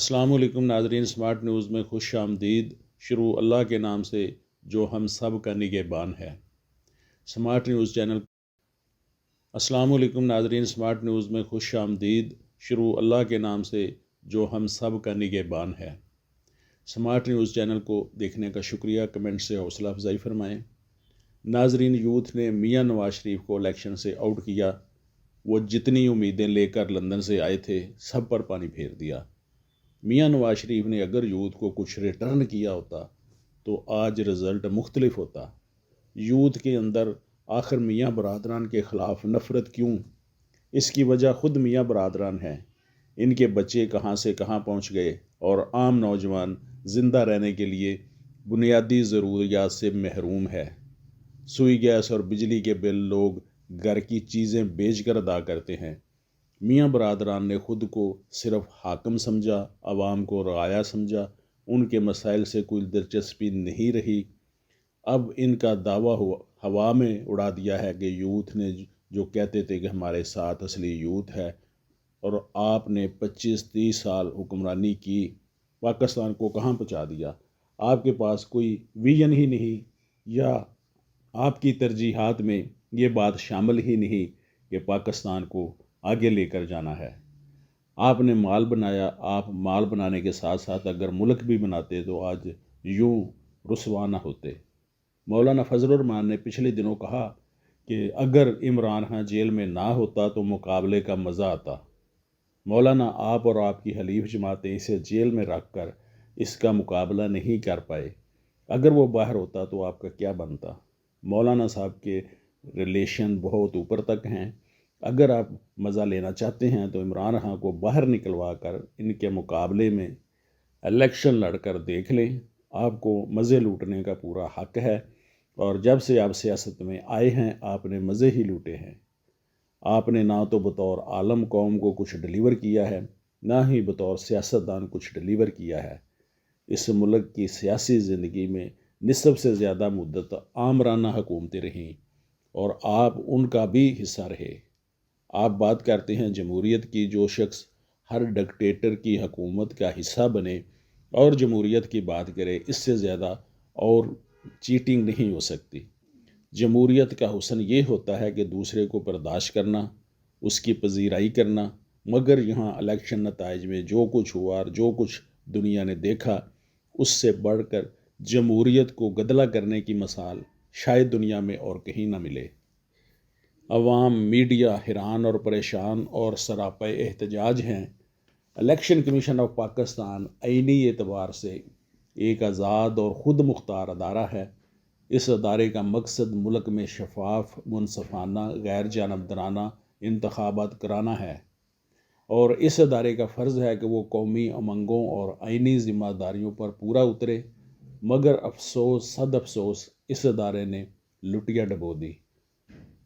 السلام علیکم ناظرین، اسمارٹ نیوز میں خوش آمدید۔ شروع اللہ کے نام سے جو ہم سب کا نگہبان ہے۔ اسمارٹ نیوز چینل السلام علیکم ناظرین، اسمارٹ نیوز میں خوش آمدید۔ شروع اللہ کے نام سے جو ہم سب کا نگہبان ہے۔ اسمارٹ نیوز چینل کو دیکھنے کا شکریہ، کمنٹ سے حوصلہ افزائی فرمائیں۔ ناظرین، یوتھ نے میاں نواز شریف کو الیکشن سے آؤٹ کیا۔ وہ جتنی امیدیں لے کر لندن سے آئے تھے سب پر پانی پھیر دیا۔ میاں نواز شریف نے اگر یوتھ کو کچھ ریٹرن کیا ہوتا تو آج رزلٹ مختلف ہوتا۔ یوتھ کے اندر آخر میاں برادران کے خلاف نفرت کیوں؟ اس کی وجہ خود میاں برادران ہیں۔ ان کے بچے کہاں سے کہاں پہنچ گئے اور عام نوجوان زندہ رہنے کے لیے بنیادی ضروریات سے محروم ہے۔ سوئی گیس اور بجلی کے بل لوگ گھر کی چیزیں بیچ کر ادا کرتے ہیں۔ میاں برادران نے خود کو صرف حاکم سمجھا، عوام کو رعایا سمجھا، ان کے مسائل سے کوئی دلچسپی نہیں رہی۔ اب ان کا دعویٰ ہوا میں اڑا دیا ہے کہ یوتھ نے جو کہتے تھے کہ ہمارے ساتھ اصلی یوتھ ہے، اور آپ نے 25-30 سال حکمرانی کی، پاکستان کو کہاں پہنچا دیا۔ آپ کے پاس کوئی ویژن ہی نہیں، یا آپ کی ترجیحات میں یہ بات شامل ہی نہیں کہ پاکستان کو آگے لے کر جانا ہے۔ آپ نے مال بنایا۔ آپ مال بنانے کے ساتھ ساتھ اگر ملک بھی بناتے تو آج یوں رسوا نہ ہوتے۔ مولانا فضل الرحمان نے پچھلے دنوں کہا کہ اگر عمران خان جیل میں نہ ہوتا تو مقابلے کا مزہ آتا۔ مولانا، آپ اور آپ کی حلیف جماعتیں اسے جیل میں رکھ کر اس کا مقابلہ نہیں کر پائے۔ اگر وہ باہر ہوتا تو آپ کا کیا بنتا؟ مولانا صاحب کے ریلیشن بہت اوپر تک ہیں۔ اگر آپ مزہ لینا چاہتے ہیں تو عمران خان کو باہر نکلوا کر ان کے مقابلے میں الیکشن لڑ کر دیکھ لیں۔ آپ کو مزے لوٹنے کا پورا حق ہے، اور جب سے آپ سیاست میں آئے ہیں آپ نے مزے ہی لوٹے ہیں۔ آپ نے نہ تو بطور عالم قوم کو کچھ ڈیلیور کیا ہے، نہ ہی بطور سیاستدان کچھ ڈیلیور کیا ہے۔ اس ملک کی سیاسی زندگی میں نصف سے زیادہ مدت آمرانہ حکومتیں رہیں، اور آپ ان کا بھی حصہ رہے۔ آپ بات کرتے ہیں جمہوریت کی۔ جو شخص ہر ڈکٹیٹر کی حکومت کا حصہ بنے اور جمہوریت کی بات کرے، اس سے زیادہ اور چیٹنگ نہیں ہو سکتی۔ جمہوریت کا حسن یہ ہوتا ہے کہ دوسرے کو برداشت کرنا، اس کی پذیرائی کرنا، مگر یہاں الیکشن نتائج میں جو کچھ ہوا اور جو کچھ دنیا نے دیکھا، اس سے بڑھ کر جمہوریت کو گدلا کرنے کی مثال شاید دنیا میں اور کہیں نہ ملے۔ عوام، میڈیا حیران اور پریشان اور سراپے احتجاج ہیں۔ الیکشن کمیشن آف پاکستان آئینی اعتبار سے ایک آزاد اور خود مختار ادارہ ہے۔ اس ادارے کا مقصد ملک میں شفاف، منصفانہ، غیر جانبدارانہ انتخابات کرانا ہے، اور اس ادارے کا فرض ہے کہ وہ قومی امنگوں اور آئینی ذمہ داریوں پر پورا اترے۔ مگر افسوس، صد افسوس، اس ادارے نے لٹیا ڈبو دی۔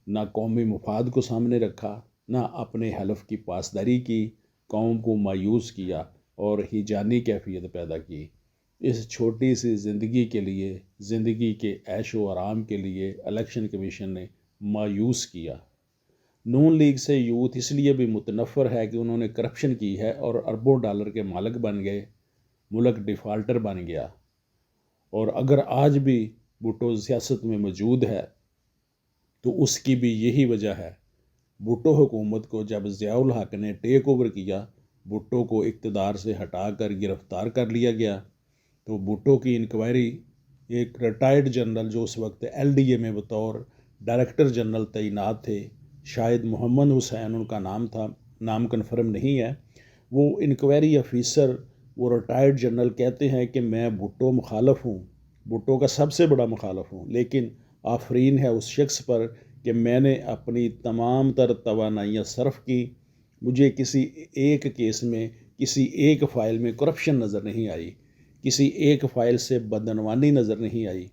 نہ قومی مفاد کو سامنے رکھا، نہ اپنے حلف کی پاسداری کی، قوم کو مایوس کیا اور ہیجانی کیفیت پیدا کی۔ اس چھوٹی سی زندگی کے لیے، زندگی کے عیش و آرام کے لیے الیکشن کمیشن نے مایوس کیا۔ نون لیگ سے یوتھ اس لیے بھی متنفر ہے کہ انہوں نے کرپشن کی ہے اور اربوں ڈالر کے مالک بن گئے، ملک ڈیفالٹر بن گیا۔ اور اگر آج بھی بھٹو سیاست میں موجود ہے تو اس کی بھی یہی وجہ ہے۔ بھٹو حکومت کو جب ضیاء الحق نے ٹیک اوور کیا، بھٹو کو اقتدار سے ہٹا کر گرفتار کر لیا گیا، تو بھٹو کی انکوائری ایک ریٹائرڈ جنرل جو اس وقت LDA میں بطور ڈائریکٹر جنرل تعینات تھے، شاید محمد حسین ان کا نام تھا، نام کنفرم نہیں ہے، وہ انکوائری افیسر، وہ ریٹائرڈ جنرل کہتے ہیں کہ میں بھٹو مخالف ہوں، بھٹو کا سب سے بڑا مخالف ہوں، لیکن آفرین ہے اس شخص پر کہ میں نے اپنی تمام تر توانائیاں صرف کی، مجھے کسی ایک کیس میں، کسی ایک فائل میں کرپشن نظر نہیں آئی، کسی ایک فائل سے بدعنوانی نظر نہیں آئی۔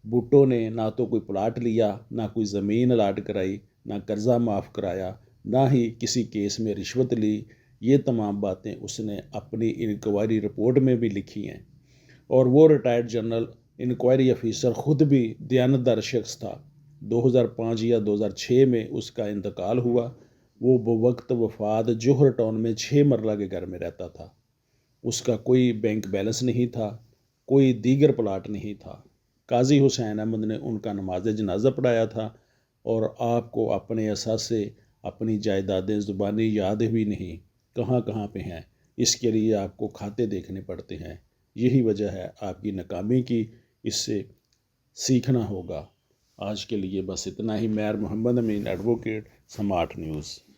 بھٹو نے نہ تو کوئی پلاٹ لیا، نہ کوئی زمین الاٹ کرائی، نہ قرضہ معاف کرایا، نہ ہی کسی کیس میں رشوت لی۔ یہ تمام باتیں اس نے اپنی انکوائری رپورٹ میں بھی لکھی ہیں، اور وہ ریٹائرڈ جنرل انکوائری افیسر خود بھی دیانتدار شخص تھا۔ 2005 یا 2006 میں اس کا انتقال ہوا۔ وہ بوقت وفات جوہر ٹاؤن میں 6 مرلہ کے گھر میں رہتا تھا۔ اس کا کوئی بینک بیلنس نہیں تھا، کوئی دیگر پلاٹ نہیں تھا۔ قاضی حسین احمد نے ان کا نماز جنازہ پڑھایا تھا، اور آپ کو اپنے اثاثے، اپنی جائیدادیں زبانی یاد بھی نہیں کہاں کہاں پہ ہیں۔ اس کے لیے آپ کو کھاتے دیکھنے پڑتے ہیں۔ یہی وجہ ہے آپ کی ناکامی کی، اس سے سیکھنا ہوگا۔ آج کے لیے بس اتنا ہی۔ میر محمد امین، ایڈوکیٹ، سمارٹ نیوز۔